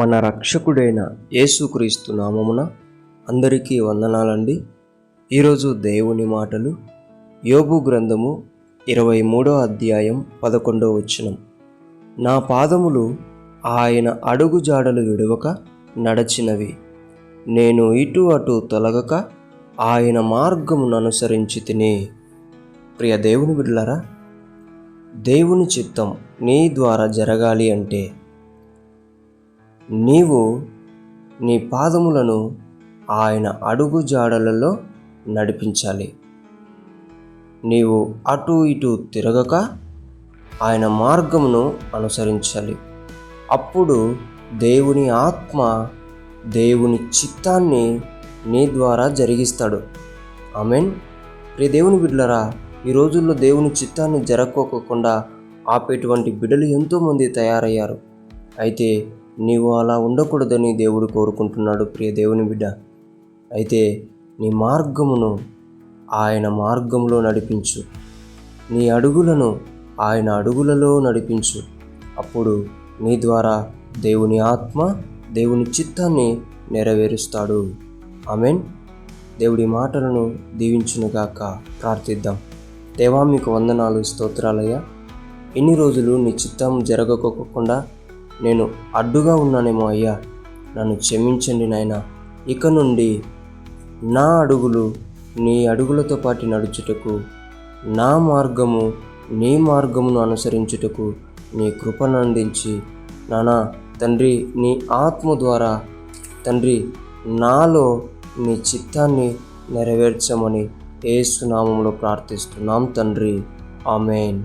మన రక్షకుడైన యేసుక్రీస్తు నామమున అందరికీ వందనాలండి. ఈరోజు దేవుని మాటలు యోబు గ్రంథము 23వ అధ్యాయం 11వ వచనం. నా పాదములు ఆయన అడుగు జాడలు విడవక నడచినవి, నేను ఇటు అటు తొలగక ఆయన మార్గమును అనుసరించి తిని. ప్రియ దేవుని బిడ్డలారా, దేవుని చిత్తం నీ ద్వారా జరగాలి అంటే నీవు నీ పాదములను ఆయన అడుగు జాడలలో నడిపించాలి. నీవు అటు ఇటు తిరగక ఆయన మార్గమును అనుసరించాలి. అప్పుడు దేవుని ఆత్మ దేవుని చిత్తాన్ని నీ ద్వారా జరిగిస్తాడు. ఆమేన్. ప్రియ దేవుని బిడ్డలారా, ఈ రోజుల్లో దేవుని చిత్తాన్ని జరగకోకుండా ఆపేటువంటి బిడ్డలు ఎంతోమంది తయారయ్యారు. అయితే నీవు అలా ఉండకూడదని దేవుడు కోరుకుంటున్నాడు. ప్రియ దేవుని బిడ్డ, అయితే నీ మార్గమును ఆయన మార్గంలో నడిపించు, నీ అడుగులను ఆయన అడుగులలో నడిపించు. అప్పుడు నీ ద్వారా దేవుని ఆత్మ దేవుని చిత్తాన్ని నెరవేరుస్తాడు. ఆమేన్. దేవుడి మాటలను దీవించునుగాక. ప్రార్థిద్దాం. దేవా, మీకు వందనాలు, స్తోత్రాలయ్యా. ఎన్ని రోజులు నీ చిత్తం జరగకోకుండా నేను అడ్డుగా ఉన్నానేమో అయ్యా, నన్ను క్షమించండి నాయనా. ఇక నుండి నా అడుగులు నీ అడుగులతో పాటు నడుచుటకు, నా మార్గము నీ మార్గమును అనుసరించుటకు నీ కృపను అందించి నానా తండ్రి, నీ ఆత్మ ద్వారా తండ్రి నాలో నీ చిత్తాన్ని నెరవేర్చమని యేసు నామములో ప్రార్థిస్తున్నాం తండ్రి. ఆమేన్.